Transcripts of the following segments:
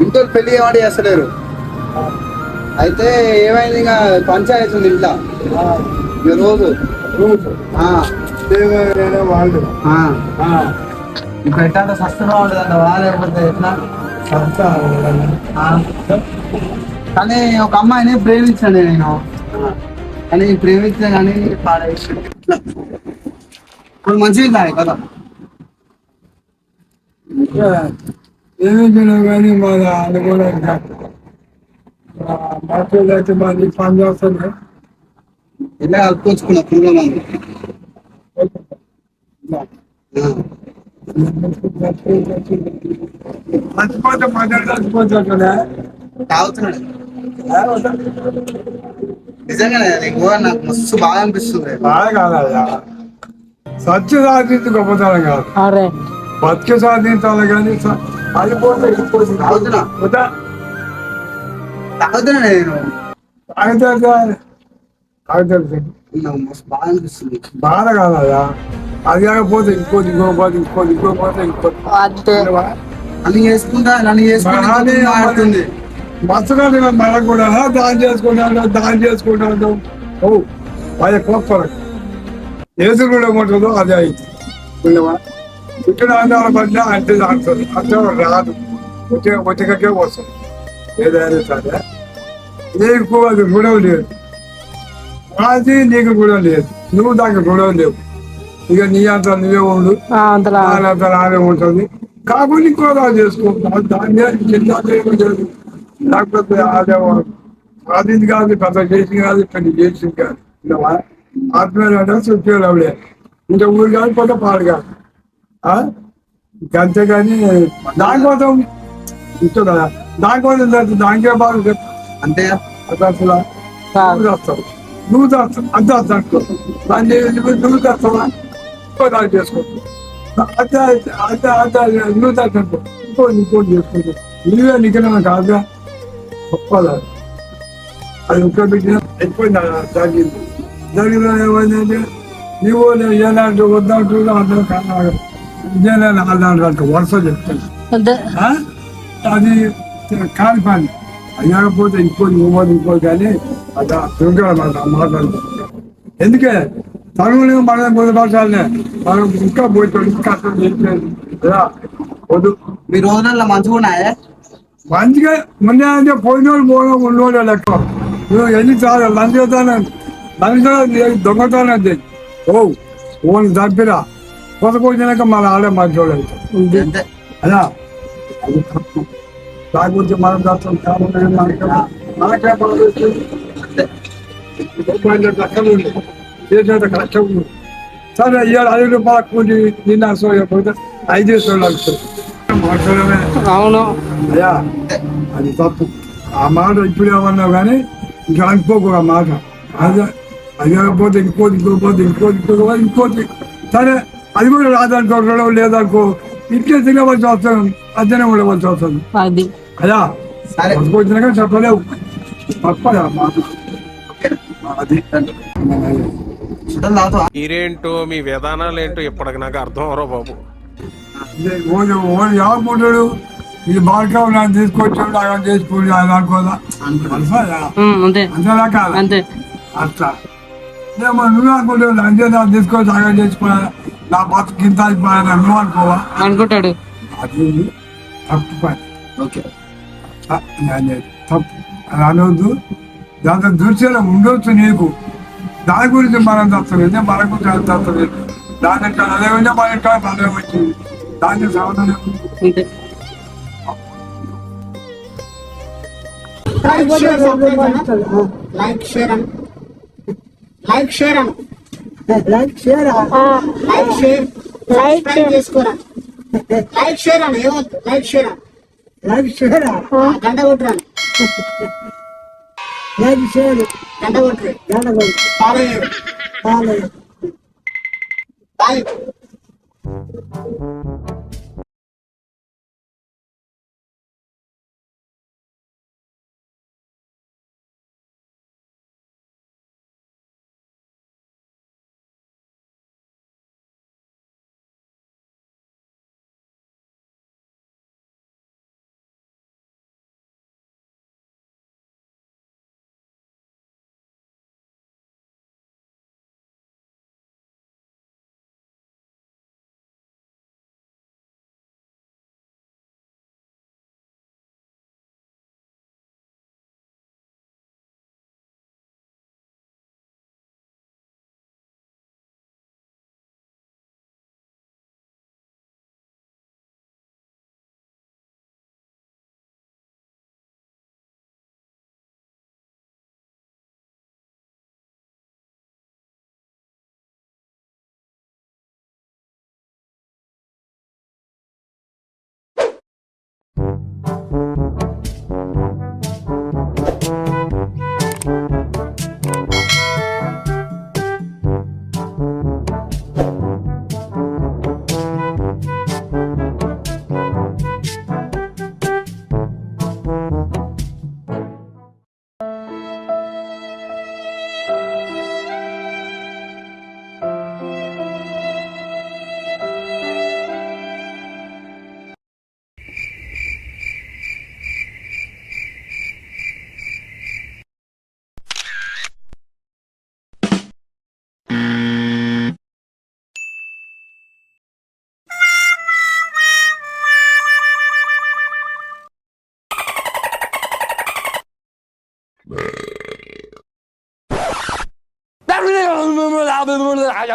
ఇంట్లో పెళ్లి ఏమాటి చేస్తలేరు. అయితే ఏమైంది, ఇక పంచాయతీ ఉంది ఇంట్లో. ఇక రోజు వాళ్ళు ఇప్పుడు ఎట్లా సస్తున్నా ఉండదంట లేకపోతే ఎట్లా. కానీ ఒక అమ్మాయిని ప్రేమించాను నేను, కానీ ప్రేమించా కానీ పాడేసి ఇప్పుడు మంచిగా కదా. ఏమించినా కానీ మాది అది కూడా మార్కెట్ అయితే మాది పని చేస్తుంది. ఇలా కలుపుకొచ్చుకున్నా పురుగుల మంది. చచ్చిపోతే మధ్యాహ్నం చచ్చిపోతే తాగుతున్నాడు నిజంగానే. నీకు నాకు మస్తు బాగా అనిపిస్తుంది. బాగా కాదయ్యా, సత్య సాధించుకోపోతాను కాదు, బతికి సాధించాలి కానీ అది పోతే తాగుతున్నా తాగుతున్నా నేను. మస్తు బాగా అనిపిస్తుంది. బాధ కాదయ్యా, అది కాకపోతే ఇంకోటి ఇంకోటి ఇంకోటి నన్ను చేసుకుంటా మారుతుంది. మస్తుగా మనకు కూడా దాని చేసుకుంటాను ఓ అది కోప్పరు ఏసు కూడా ఏమంటుందో అదే అయితే పుట్టిన ఆందోళన పడినా అంటే దాంట్లో అంతే రాదు, వచ్చకే వస్తుంది. ఏదైనా సరే నీకు అది గొడవ లేదు, అది నీకు గొడవ లేదు, నువ్వు దానికి గొడవ లేవు. ఇక నీ అంతా నువ్వే ఉండు, అంతా నానే ఉంటుంది. కాకుండా ఇంకో చేసుకుంటాం దాన్ని లేకపోతే అదే అది కాదు, పెద్ద చేసి కాదు, పెద్ద చేసి కాదు. ఆత్మీయులు అంటే సుఖేలు అవడే, ఇంకా ఊరు కాదు పోతే పాడు కాదు. అంతేగాని దానికోసం ఉంటుందా, దానికోసం దానికే బాగా చెప్పు అంతే. అసలు నువ్వు చేస్తావు, అంత అనుకో దాన్ని నువ్వు చేస్తావా దాన్ని చేసుకోవచ్చు. అంతే నువ్వు చేస్తానుకో ఇంకోటి చేసుకోవచ్చు. నువ్వే నిఖిలం కాదుగా ఒప్పుకోవాలి. అది ఒక్క పెట్టిన ఎక్కువ జరిగింది. జరిగిన ఏమైందంటే నువ్వు ఏనాడు వద్దంటూ అందరూ కాదు, ఇదేనా వరుస చెప్తాను. అది కాని పని అయ్యకపోతే ఇంకో కానీ అట్లా మాట్లాడుకుంటాం. ఎందుకే తనువులు మన మొదలుపరచాలనే మనం ఇంకా పోయి కష్టం చేయలేదు వద్దు. మీ రోజులలో మంచిగా ఉన్నాయే. మంచిగా ముందే అంటే పోయినోళ్ళు ఉన్నోళ్ళు లెక్క. నువ్వు ఎన్ని చాలా లంచతానండి దొంగతానండి ఓన్ తప్పిరా కొత్త పోయినాక మన ఆడే మంచోళ్ళు అవుతాం. అలా అది తప్పు. దాని గురించి మనం చేస్తాం కష్టం ఉంది, చేసేంత కష్టం ఉంది. సరే ఇవాళ 5 రూపాయలు కూలి నిన్న సోయకపోతే 5 మాట్లాడమే. అవును అయ్యా అది తప్పు. ఆ మాట ఇప్పుడు ఏమన్నా కానీ ఇంకా అనుకోకు ఆ మాట. అదే అది కాకపోతే ఇంకోటి సరే అది కూడా రాదనుకో, లేదనుకో ఇంకే తినవలసి వస్తాను, అద్దెనే ఉండవలసి వస్తుంది. అయ్యా వచ్చినాక చెప్పలేవు తప్పదా మాట. అది మీరేంటో మీ విధానాలు ఏంటో ఇప్పటికి నాకు అర్థం అవరో బాబు. ఎవరు ఇది బాగా నాకు తీసుకొచ్చాడు అలా చేసుకోండి అది అనుకోదా అంతేలా కాదు అట్లా ఏమో నువ్వు అనుకుంటావు అంతే నాకు తీసుకొచ్చి అలా చేసుకోవాలి నా బతుకు కింద అయిపోయాను నువ్వు అనుకోవా అనుకుంటాడు. అది తప్పు పని. తప్పు అది అనవద్దు. దాంతో దృశ్యం ఉండొచ్చు నీకు, దాని గురించి మనం తప్పలేదు, మన గురించి అది తప్పలేదు. దాని అదే ఉంటే మన ఇంట్లో అదే వచ్చింది, దాన్ని సమాధానం. లైక్ షేర్ చేసుకోరా. లైక్ షేర్ అని ఏమవుతుంది, లైక్ షేర్ గంట కొట్టురా, గంట కొట్టురు, ఫాలో బాయ్.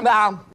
Bam.